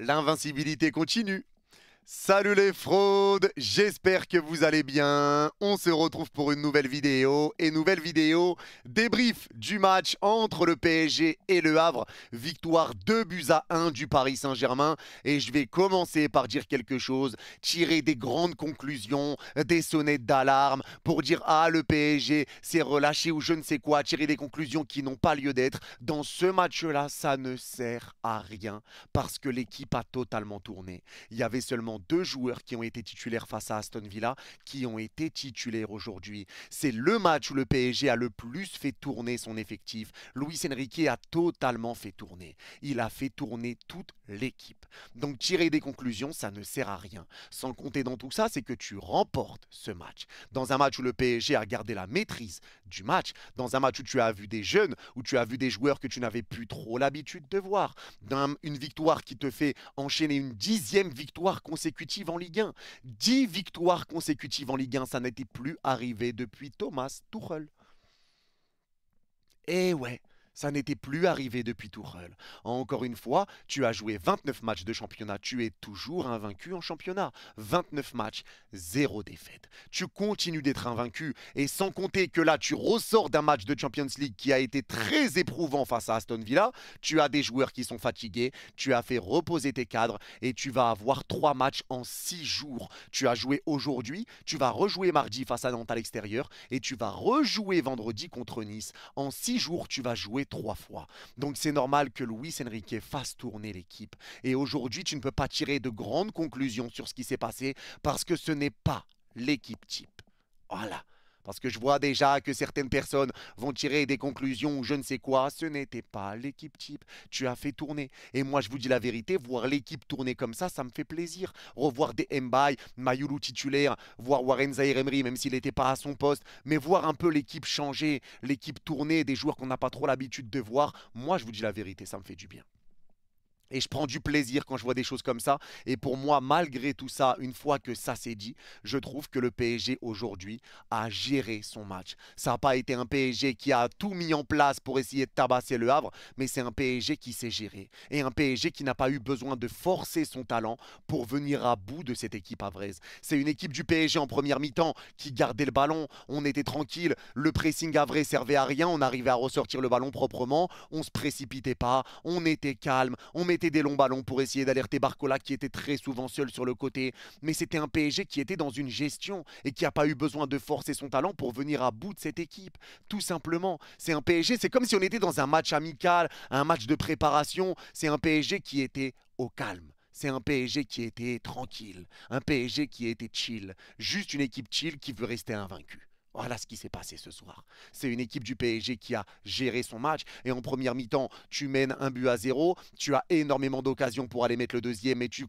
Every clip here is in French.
L'invincibilité continue. Salut les fraudes, j'espère que vous allez bien. On se retrouve pour une nouvelle vidéo. Et nouvelle vidéo débrief du match entre le PSG et le Havre. Victoire 2-1 du Paris Saint-Germain. Et je vais commencer par dire quelque chose, tirer des grandes conclusions, des sonnettes d'alarme pour dire ah le PSG s'est relâché ou je ne sais quoi, tirer des conclusions qui n'ont pas lieu d'être. Dans ce match-là, ça ne sert à rien parce que l'équipe a totalement tourné. Il y avait seulement deux joueurs qui ont été titulaires face à Aston Villa, qui ont été titulaires aujourd'hui. C'est le match où le PSG a le plus fait tourner son effectif. Luis Enrique a totalement fait tourner. Il a fait tourner toute l'équipe. Donc tirer des conclusions, ça ne sert à rien. Sans compter dans tout ça, c'est que tu remportes ce match. Dans un match où le PSG a gardé la maîtrise du match, dans un match où tu as vu des jeunes, où tu as vu des joueurs que tu n'avais plus trop l'habitude de voir, une victoire qui te fait enchaîner une 10e victoire consécutive en Ligue 1. 10 victoires consécutives en Ligue 1, ça n'était plus arrivé depuis Thomas Tuchel. Eh ouais, ça n'était plus arrivé depuis Tuchel. Encore une fois, tu as joué 29 matchs de championnat, tu es toujours invaincu en championnat. 29 matchs, 0 défaite. Tu continues d'être invaincu et sans compter que là, tu ressors d'un match de Champions League qui a été très éprouvant face à Aston Villa. Tu as des joueurs qui sont fatigués, tu as fait reposer tes cadres et tu vas avoir 3 matchs en 6 jours. Tu as joué aujourd'hui, tu vas rejouer mardi face à Nantes à l'extérieur et tu vas rejouer vendredi contre Nice. En 6 jours, tu vas jouer 3 fois. Donc c'est normal que Luis Enrique fasse tourner l'équipe. Et aujourd'hui, tu ne peux pas tirer de grandes conclusions sur ce qui s'est passé parce que ce n'est pas l'équipe type. Voilà. Parce que je vois déjà que certaines personnes vont tirer des conclusions ou je ne sais quoi. Ce n'était pas l'équipe type. Tu as fait tourner. Et moi, je vous dis la vérité, voir l'équipe tourner comme ça me fait plaisir. Revoir des Mbaye, Mayoulou titulaire, voir Warren Zaïre-Emery, même s'il n'était pas à son poste, mais voir un peu l'équipe changer, l'équipe tourner, des joueurs qu'on n'a pas trop l'habitude de voir. Moi, je vous dis la vérité, ça me fait du bien. Et je prends du plaisir quand je vois des choses comme ça. Et pour moi, malgré tout ça, une fois que ça s'est dit, je trouve que le PSG aujourd'hui a géré son match. Ça n'a pas été un PSG qui a tout mis en place pour essayer de tabasser le Havre, mais c'est un PSG qui s'est géré. Et un PSG qui n'a pas eu besoin de forcer son talent pour venir à bout de cette équipe havraise. C'est une équipe du PSG en première mi-temps qui gardait le ballon. On était tranquille. Le pressing havrais servait à rien. On arrivait à ressortir le ballon proprement. On ne se précipitait pas. On était calme. On mettait des longs ballons pour essayer d'alerter Barcola qui était très souvent seul sur le côté. Mais c'était un PSG qui était dans une gestion et qui n'a pas eu besoin de forcer son talent pour venir à bout de cette équipe. Tout simplement. C'est un PSG, c'est comme si on était dans un match amical, un match de préparation. C'est un PSG qui était au calme. C'est un PSG qui était tranquille. Un PSG qui était chill. Juste une équipe chill qui veut rester invaincue. Voilà ce qui s'est passé ce soir. C'est une équipe du PSG qui a géré son match. Et en première mi-temps, tu mènes 1-0. Tu as énormément d'occasions pour aller mettre le deuxième. Mais tu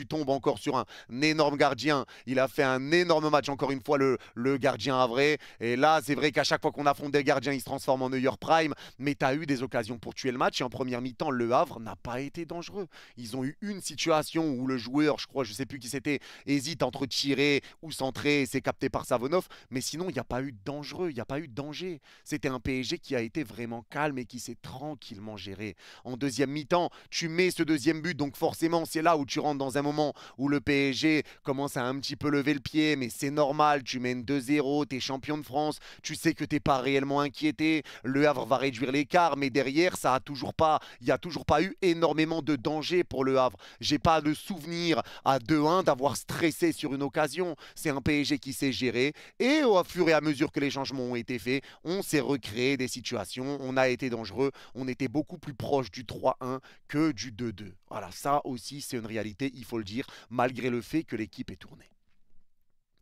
tombes encore sur un énorme gardien. Il a fait un énorme match, encore une fois, le gardien havrais. Et là, c'est vrai qu'à chaque fois qu'on affronte des gardiens, il se transforme en Neuer Prime. Mais tu as eu des occasions pour tuer le match. Et en première mi-temps, le Havre n'a pas été dangereux. Ils ont eu une situation où le joueur, je crois, je ne sais plus qui c'était, hésite entre tirer ou centrer. Et c'est capté par Savonov. Mais sinon, il n'y a pas eu de dangereux, il n'y a pas eu de danger. C'était un PSG qui a été vraiment calme et qui s'est tranquillement géré. En deuxième mi-temps, tu mets ce deuxième but, donc forcément c'est là où tu rentres dans un moment où le PSG commence à un petit peu lever le pied, mais c'est normal, tu mènes 2-0, tu es champion de France, tu sais que tu n'es pas réellement inquiété, le Havre va réduire l'écart, mais derrière, il n'y a toujours pas eu énormément de danger pour le Havre. J'ai pas de souvenir à 2-1 d'avoir stressé sur une occasion. C'est un PSG qui s'est géré et au fur et à mesure que les changements ont été faits, on s'est recréé des situations, on a été dangereux, on était beaucoup plus proche du 3-1 que du 2-2. Voilà, ça aussi c'est une réalité, il faut le dire, malgré le fait que l'équipe est tournée.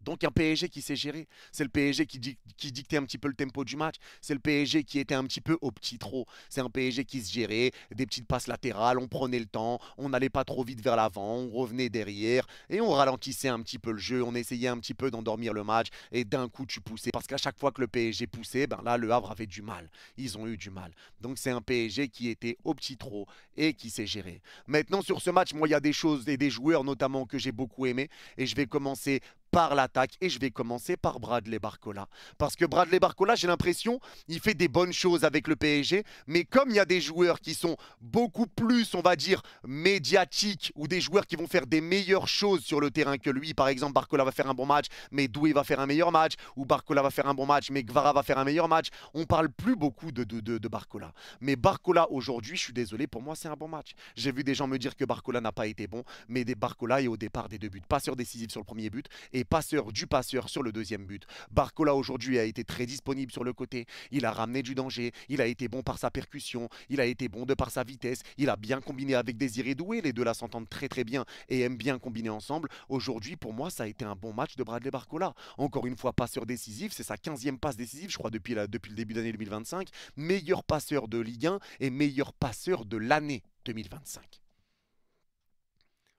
Donc un PSG qui s'est géré, c'est le PSG qui dictait un petit peu le tempo du match, c'est le PSG qui était un petit peu au petit trot, c'est un PSG qui se gérait, des petites passes latérales, on prenait le temps, on n'allait pas trop vite vers l'avant, on revenait derrière et on ralentissait un petit peu le jeu, on essayait un petit peu d'endormir le match et d'un coup tu poussais. Parce qu'à chaque fois que le PSG poussait, ben là le Havre avait du mal, ils ont eu du mal. Donc c'est un PSG qui était au petit trot et qui s'est géré. Maintenant sur ce match, moi il y a des choses et des joueurs notamment que j'ai beaucoup aimé et je vais commencer par l'attaque et je vais commencer par Bradley Barcola. Parce que Bradley Barcola, j'ai l'impression, il fait des bonnes choses avec le PSG, mais comme il y a des joueurs qui sont beaucoup plus, on va dire, médiatiques ou des joueurs qui vont faire des meilleures choses sur le terrain que lui, par exemple, Barcola va faire un bon match, mais Doué va faire un meilleur match, ou Barcola va faire un bon match, mais Gvara va faire un meilleur match. On parle plus beaucoup de Barcola. Mais Barcola, aujourd'hui, je suis désolé, pour moi, c'est un bon match. J'ai vu des gens me dire que Barcola n'a pas été bon, mais Barcola est au départ des deux buts. Passeur décisif sur le premier but et passeur du passeur sur le deuxième but. Barcola, aujourd'hui, a été très disponible sur le côté. Il a ramené du danger. Il a été bon par sa percussion. Il a été bon de par sa vitesse. Il a bien combiné avec Désiré Doué. Les deux là s'entendent très très bien et aiment bien combiner ensemble. Aujourd'hui, pour moi, ça a été un bon match de Bradley Barcola. Encore une fois, passeur décisif. C'est sa 15e passe décisive, je crois, depuis le début d'année 2025. Meilleur passeur de Ligue 1 et meilleur passeur de l'année 2025.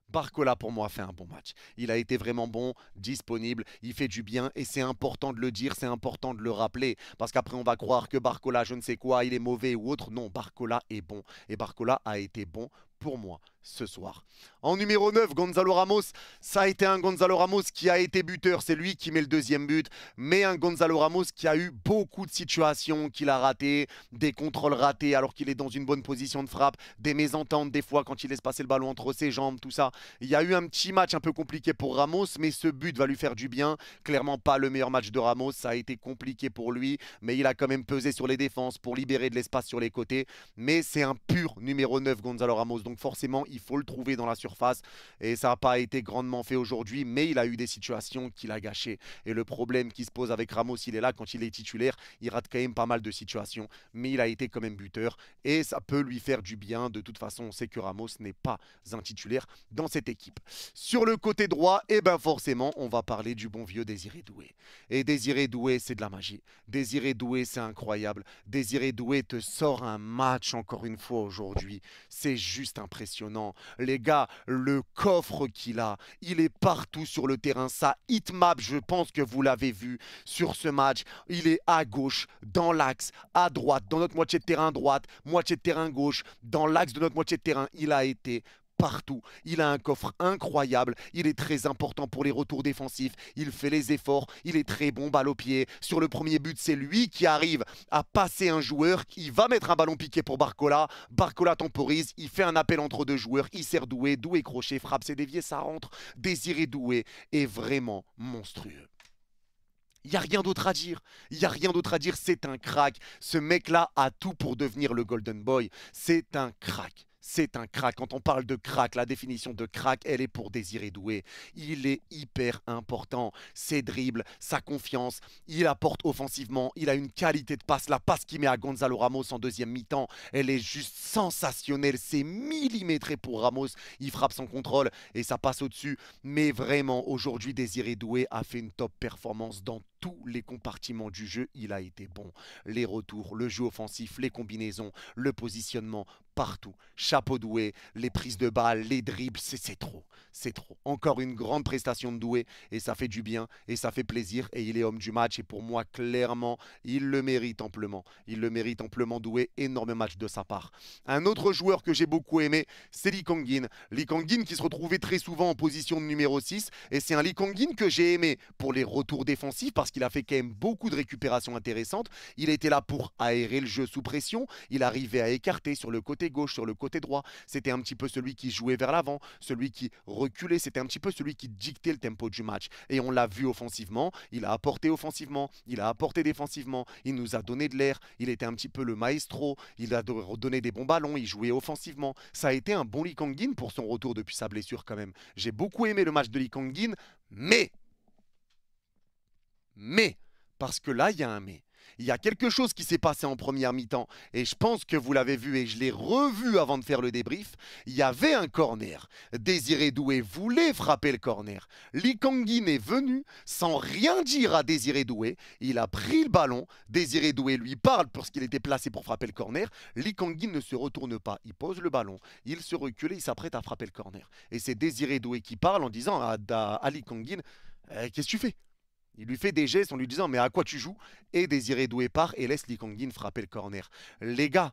Barcola, pour moi, a fait un bon match. Il a été vraiment bon, disponible, il fait du bien et c'est important de le dire, c'est important de le rappeler. Parce qu'après, on va croire que Barcola, je ne sais quoi, il est mauvais ou autre. Non, Barcola est bon. Et Barcola a été bon pour moi ce soir. En numéro 9, Gonzalo Ramos. Ça a été un Gonzalo Ramos qui a été buteur. C'est lui qui met le deuxième but. Mais un Gonzalo Ramos qui a eu beaucoup de situations qu'il a ratées, des contrôles ratés alors qu'il est dans une bonne position de frappe, des mésententes des fois quand il laisse passer le ballon entre ses jambes, tout ça. Il y a eu un petit match un peu compliqué pour Ramos, mais ce but va lui faire du bien. Clairement pas le meilleur match de Ramos. Ça a été compliqué pour lui, mais il a quand même pesé sur les défenses pour libérer de l'espace sur les côtés. Mais c'est un pur numéro 9, Gonzalo Ramos. Donc forcément, il faut le trouver dans la surface. Et ça n'a pas été grandement fait aujourd'hui, mais il a eu des situations qu'il a gâchées. Et le problème qui se pose avec Ramos, il est là quand il est titulaire. Il rate quand même pas mal de situations, mais il a été quand même buteur. Et ça peut lui faire du bien. De toute façon, on sait que Ramos n'est pas un titulaire dans cette équipe. Sur le côté droit, et ben forcément, on va parler du bon vieux Désiré Doué. Et Désiré Doué, c'est de la magie. Désiré Doué, c'est incroyable. Désiré Doué te sort un match encore une fois aujourd'hui. C'est juste impressionnant. Les gars, le coffre qu'il a, il est partout sur le terrain. Sa hitmap, je pense que vous l'avez vu sur ce match. Il est à gauche, dans l'axe, à droite, dans notre moitié de terrain droite, moitié de terrain gauche, dans l'axe de notre moitié de terrain. Il a été partout. Il a un coffre incroyable. Il est très important pour les retours défensifs. Il fait les efforts. Il est très bon balle au pied. Sur le premier but, c'est lui qui arrive à passer un joueur. Il va mettre un ballon piqué pour Barcola. Barcola temporise. Il fait un appel entre deux joueurs. Il sert Doué. Doué crochet, frappe, c'est dévié, ça rentre. Désiré Doué est vraiment monstrueux. Il n'y a rien d'autre à dire. Il n'y a rien d'autre à dire. C'est un crack. Ce mec-là a tout pour devenir le Golden Boy. C'est un crack. C'est un crack. Quand on parle de crack, la définition de crack, elle est pour Désiré Doué. Il est hyper important. Ses dribbles, sa confiance, il apporte offensivement. Il a une qualité de passe. La passe qu'il met à Gonzalo Ramos en deuxième mi-temps, elle est juste sensationnelle. C'est millimétré pour Ramos. Il frappe son contrôle et ça passe au-dessus. Mais vraiment, aujourd'hui, Désiré Doué a fait une top performance dans tous les compartiments du jeu. Il a été bon. Les retours, le jeu offensif, les combinaisons, le positionnement, partout. Chapeau Doué, les prises de balles, les dribbles, c'est trop. C'est trop. Encore une grande prestation de Doué et ça fait du bien et ça fait plaisir et il est homme du match et pour moi, clairement, il le mérite amplement. Il le mérite amplement, Doué. Énorme match de sa part. Un autre joueur que j'ai beaucoup aimé, c'est Lee Kang-in. Lee Kang-in qui se retrouvait très souvent en position de numéro 6 et c'est un Lee Kang-in que j'ai aimé pour les retours défensifs parce qu'il a fait quand même beaucoup de récupérations intéressantes. Il était là pour aérer le jeu sous pression. Il arrivait à écarter sur le côté gauche, sur le côté droit. C'était un petit peu celui qui jouait vers l'avant, celui qui reculait. C'était un petit peu celui qui dictait le tempo du match. Et on l'a vu offensivement. Il a apporté offensivement. Il a apporté défensivement. Il nous a donné de l'air. Il était un petit peu le maestro. Il a donné des bons ballons. Il jouait offensivement. Ça a été un bon Lee Kang-in pour son retour depuis sa blessure quand même. J'ai beaucoup aimé le match de Lee Kang-in, mais, parce que là, il y a un mais. Il y a quelque chose qui s'est passé en première mi-temps et je pense que vous l'avez vu et je l'ai revu avant de faire le débrief. Il y avait un corner. Désiré Doué voulait frapper le corner. Lee Kang-in est venu sans rien dire à Désiré Doué. Il a pris le ballon. Désiré Doué lui parle parce qu'il était placé pour frapper le corner. Lee Kang-in ne se retourne pas. Il pose le ballon. Il se recule et il s'apprête à frapper le corner. Et c'est Désiré Doué qui parle en disant à Lee Kang-in qu'est-ce que tu fais? Il lui fait des gestes en lui disant mais à quoi tu joues? Et Désiré Doué part et laisse Lee Kang-in frapper le corner. Les gars,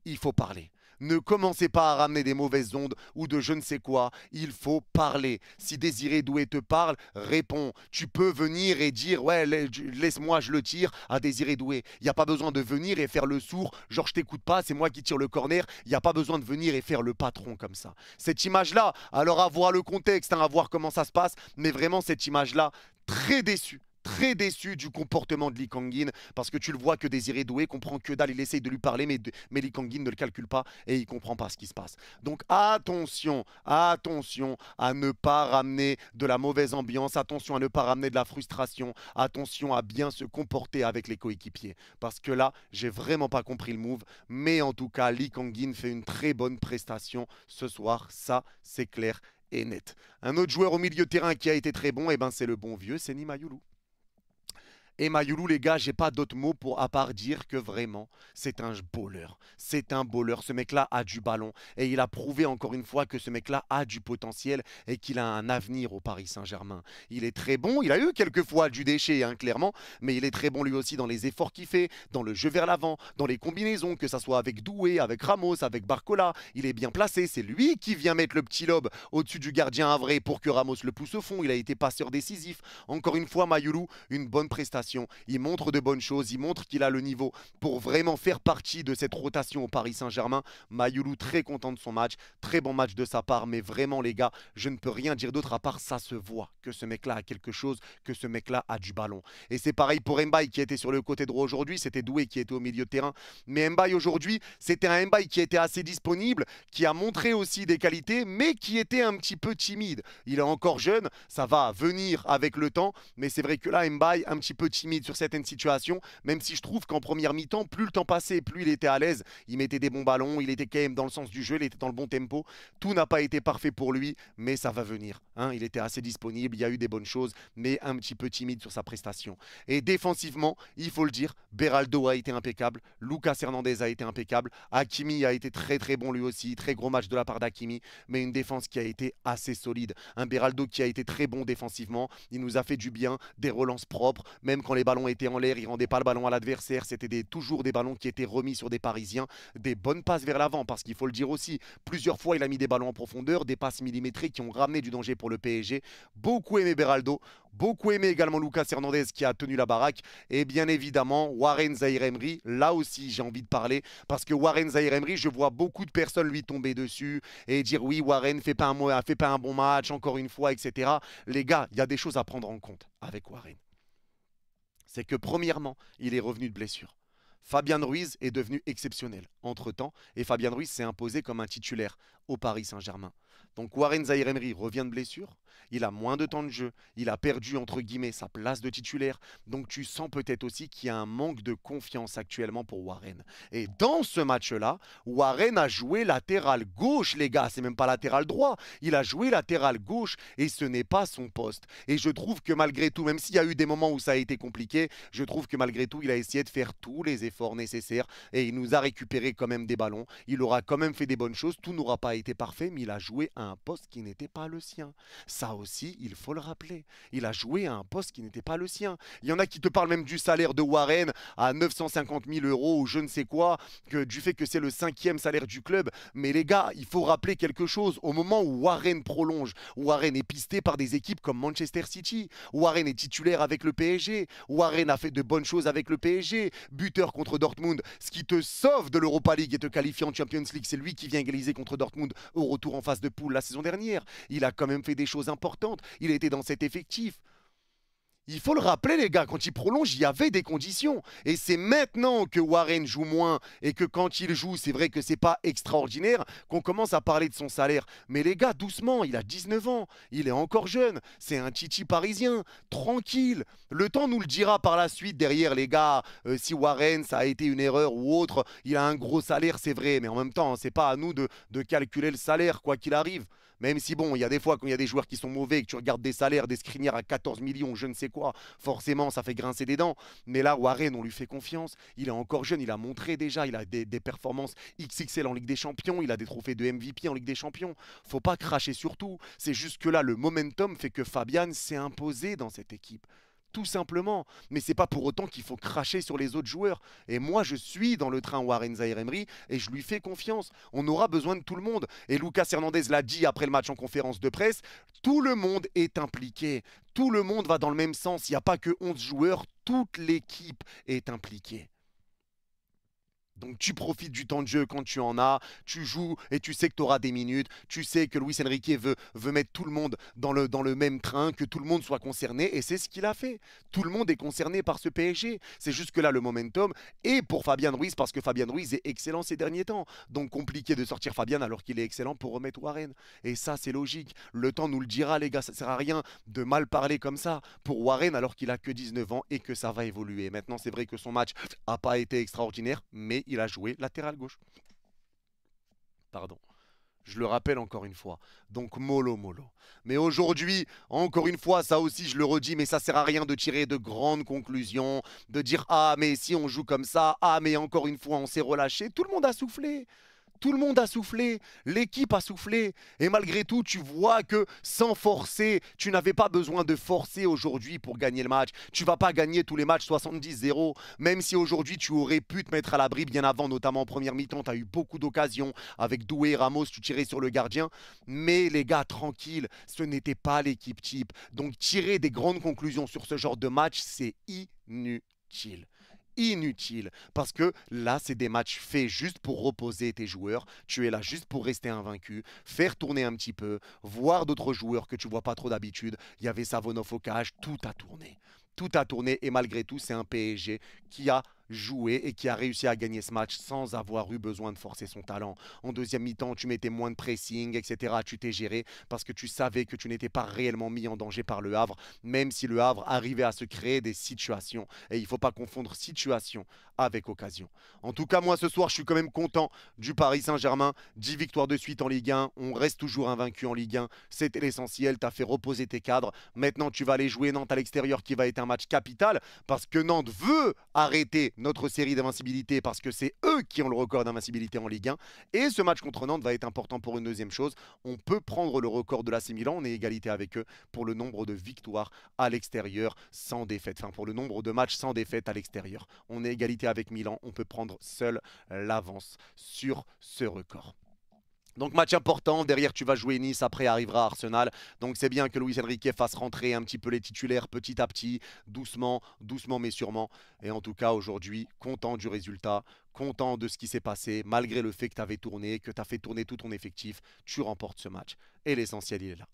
il faut parler. Ne commencez pas à ramener des mauvaises ondes ou de je ne sais quoi. Il faut parler. Si Désiré Doué te parle, réponds. Tu peux venir et dire ouais, laisse-moi, je le tire à Désiré Doué. Il n'y a pas besoin de venir et faire le sourd. Genre, je t'écoute pas, c'est moi qui tire le corner. Il n'y a pas besoin de venir et faire le patron comme ça. Cette image-là, alors à voir le contexte, hein, à voir comment ça se passe, mais vraiment cette image-là, très déçu. Très déçu du comportement de Lee Kang-in parce que tu le vois que Désiré Doué comprend que dalle, il essaye de lui parler mais Lee Kang-in ne le calcule pas et il comprend pas ce qui se passe. Donc attention, attention à ne pas ramener de la mauvaise ambiance, attention à ne pas ramener de la frustration, attention à bien se comporter avec les coéquipiers parce que là, j'ai vraiment pas compris le move, mais en tout cas, Lee Kang-in fait une très bonne prestation ce soir, ça c'est clair et net. Un autre joueur au milieu de terrain qui a été très bon, et ben c'est le bon vieux Seny Mayulu. Et Mayulu, les gars, j'ai pas d'autres mots à part dire que vraiment, c'est un bowler. C'est un bowler. Ce mec-là a du ballon. Et il a prouvé encore une fois que ce mec-là a du potentiel et qu'il a un avenir au Paris Saint-Germain. Il est très bon. Il a eu quelques fois du déchet, hein, clairement. Mais il est très bon lui aussi dans les efforts qu'il fait, dans le jeu vers l'avant, dans les combinaisons, que ça soit avec Doué, avec Ramos, avec Barcola. Il est bien placé. C'est lui qui vient mettre le petit lob au-dessus du gardien Havre pour que Ramos le pousse au fond. Il a été passeur décisif. Encore une fois, Mayulu, une bonne prestation. Il montre de bonnes choses, il montre qu'il a le niveau pour vraiment faire partie de cette rotation au Paris Saint-Germain. Mayulu très content de son match, très bon match de sa part, mais vraiment les gars, je ne peux rien dire d'autre à part ça se voit que ce mec-là a quelque chose, que ce mec-là a du ballon. Et c'est pareil pour Mbaye qui était sur le côté droit aujourd'hui, c'était Doué qui était au milieu de terrain, mais Mbaye aujourd'hui, c'était un Mbaye qui était assez disponible, qui a montré aussi des qualités, mais qui était un petit peu timide. Il est encore jeune, ça va venir avec le temps, mais c'est vrai que là, Mbaye, un petit peu timide sur certaines situations, même si je trouve qu'en première mi-temps, plus le temps passait, plus il était à l'aise. Il mettait des bons ballons, il était quand même dans le sens du jeu, il était dans le bon tempo. Tout n'a pas été parfait pour lui, mais ça va venir. Hein. Il était assez disponible, il y a eu des bonnes choses, mais un petit peu timide sur sa prestation. Et défensivement, il faut le dire, Beraldo a été impeccable, Lucas Hernandez a été impeccable, Hakimi a été très très bon lui aussi, très gros match de la part d'Hakimi, mais une défense qui a été assez solide. Un Beraldo qui a été très bon défensivement, il nous a fait du bien, des relances propres, même quand les ballons étaient en l'air, il ne rendait pas le ballon à l'adversaire, c'était toujours des ballons qui étaient remis sur des Parisiens, des bonnes passes vers l'avant, parce qu'il faut le dire aussi, plusieurs fois il a mis des ballons en profondeur, des passes millimétrées qui ont ramené du danger pour le PSG. Beaucoup aimé Beraldo, beaucoup aimé également Lucas Hernandez qui a tenu la baraque, et bien évidemment Warren Zaïre-Emery, là aussi j'ai envie de parler, parce que Warren Zaïre-Emery, je vois beaucoup de personnes lui tomber dessus et dire oui Warren fait pas un bon match, encore une fois, etc. Les gars, il y a des choses à prendre en compte avec Warren. C'est que premièrement, il est revenu de blessure. Fabian Ruiz est devenu exceptionnel entre-temps et Fabian Ruiz s'est imposé comme un titulaire au Paris Saint-Germain. Donc Warren Zaïre-Emery revient de blessure, il a moins de temps de jeu, il a perdu entre guillemets sa place de titulaire, donc tu sens peut-être aussi qu'il y a un manque de confiance actuellement pour Warren. Et dans ce match-là, Warren a joué latéral gauche les gars, c'est même pas latéral droit, il a joué latéral gauche et ce n'est pas son poste. Et je trouve que malgré tout, même s'il y a eu des moments où ça a été compliqué, je trouve que malgré tout, il a essayé de faire tous les efforts nécessaires et il nous a récupéré quand même des ballons, il aura quand même fait des bonnes choses, tout n'aura pas été parfait, mais il a joué à un poste qui n'était pas le sien. Ça aussi, il faut le rappeler. Il a joué à un poste qui n'était pas le sien. Il y en a qui te parlent même du salaire de Warren à 950 000 € ou je ne sais quoi, du fait que c'est le 5e salaire du club. Mais les gars, il faut rappeler quelque chose. Au moment où Warren prolonge, Warren est pisté par des équipes comme Manchester City. Warren est titulaire avec le PSG. Warren a fait de bonnes choses avec le PSG. Buteur contre Dortmund. Ce qui te sauve de l'Europa League et te qualifie en Champions League, c'est lui qui vient égaliser contre Dortmund au retour en phase de poule la saison dernière. Il a quand même fait des choses importantes. Il était dans cet effectif. Il faut le rappeler les gars, quand il prolonge, il y avait des conditions. Et c'est maintenant que Warren joue moins et que quand il joue, c'est vrai que c'est pas extraordinaire, qu'on commence à parler de son salaire. Mais les gars, doucement, il a 19 ans, il est encore jeune, c'est un titi parisien, tranquille. Le temps nous le dira par la suite derrière les gars, si Warren ça a été une erreur ou autre, il a un gros salaire, c'est vrai, mais en même temps, c'est pas à nous de calculer le salaire quoi qu'il arrive. Même si bon, il y a des fois quand il y a des joueurs qui sont mauvais et que tu regardes des salaires, des skriniars à 14 millions, je ne sais quoi, forcément ça fait grincer des dents. Mais là, Warren, on lui fait confiance. Il est encore jeune, il a montré déjà, il a des performances XXL en Ligue des Champions, il a des trophées de MVP en Ligue des Champions. Faut pas cracher sur tout. C'est juste que là, le momentum fait que Fabian s'est imposé dans cette équipe. tout simplement. Mais c'est pas pour autant qu'il faut cracher sur les autres joueurs. Et moi, je suis dans le train Warren Zaïre-Emery et je lui fais confiance. On aura besoin de tout le monde. Et Lucas Hernandez l'a dit après le match en conférence de presse, tout le monde est impliqué. Tout le monde va dans le même sens. Il n'y a pas que 11 joueurs, toute l'équipe est impliquée. Donc tu profites du temps de jeu quand tu en as, tu joues et tu sais que tu auras des minutes, tu sais que Luis Enrique veut mettre tout le monde dans le même train, que tout le monde soit concerné et c'est ce qu'il a fait. Tout le monde est concerné par ce PSG. C'est juste que là le momentum est pour Fabian Ruiz parce que Fabian Ruiz est excellent ces derniers temps. Donc compliqué de sortir Fabian alors qu'il est excellent pour remettre Warren. Et ça c'est logique. Le temps nous le dira les gars, ça sert à rien de mal parler comme ça pour Warren alors qu'il a que 19 ans et que ça va évoluer. Maintenant c'est vrai que son match n'a pas été extraordinaire mais il a joué latéral gauche. Pardon. Je le rappelle encore une fois. Donc mollo mollo. Mais aujourd'hui, encore une fois, ça aussi je le redis, mais ça sert à rien de tirer de grandes conclusions, de dire ah mais si on joue comme ça, ah mais encore une fois on s'est relâché. Tout le monde a soufflé. Tout le monde a soufflé, l'équipe a soufflé. Et malgré tout, tu vois que sans forcer, tu n'avais pas besoin de forcer aujourd'hui pour gagner le match. Tu ne vas pas gagner tous les matchs 70-0. Même si aujourd'hui, tu aurais pu te mettre à l'abri bien avant, notamment en première mi-temps. Tu as eu beaucoup d'occasions. Avec Doué et Ramos, tu tirais sur le gardien. Mais les gars, tranquille, ce n'était pas l'équipe type. Donc tirer des grandes conclusions sur ce genre de match, c'est inutile. Inutile parce que là c'est des matchs faits juste pour reposer tes joueurs, tu es là juste pour rester invaincu, faire tourner un petit peu, voir d'autres joueurs que tu vois pas trop d'habitude. Il y avait Savonov au cage, tout a tourné. Tout a tourné et malgré tout c'est un PSG qui a joué et qui a réussi à gagner ce match sans avoir eu besoin de forcer son talent. En deuxième mi-temps, tu mettais moins de pressing, etc. Tu t'es géré parce que tu savais que tu n'étais pas réellement mis en danger par le Havre, même si le Havre arrivait à se créer des situations. Et il ne faut pas confondre situation avec occasion. En tout cas, moi ce soir, je suis quand même content du Paris Saint-Germain. 10 victoires de suite en Ligue 1. On reste toujours invaincu en Ligue 1. C'était l'essentiel. Tu as fait reposer tes cadres. Maintenant, tu vas aller jouer Nantes à l'extérieur qui va être un match capital parce que Nantes veut arrêter notre série d'invincibilité parce que c'est eux qui ont le record d'invincibilité en Ligue 1. Et ce match contre Nantes va être important pour une deuxième chose. On peut prendre le record de l'AC Milan. On est égalité avec eux pour le nombre de victoires à l'extérieur sans défaite. Enfin, pour le nombre de matchs sans défaite à l'extérieur. On est égalité avec Milan. On peut prendre seul l'avance sur ce record. Donc match important, derrière tu vas jouer Nice, après arrivera Arsenal. Donc c'est bien que Luis Enrique fasse rentrer un petit peu les titulaires petit à petit, doucement, doucement mais sûrement. Et en tout cas aujourd'hui, content du résultat, content de ce qui s'est passé, malgré le fait que tu avais tourné, que tu as fait tourner tout ton effectif, tu remportes ce match. Et l'essentiel il est là.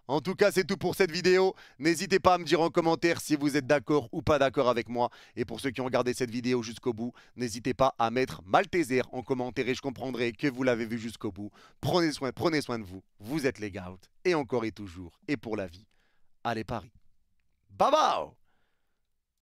En tout cas, c'est tout pour cette vidéo. N'hésitez pas à me dire en commentaire si vous êtes d'accord ou pas d'accord avec moi. Et pour ceux qui ont regardé cette vidéo jusqu'au bout, n'hésitez pas à mettre Malteser en commentaire et je comprendrai que vous l'avez vu jusqu'au bout. Prenez soin de vous. Vous êtes les GOAT. Et encore et toujours, et pour la vie. Allez Paris. Bye bye.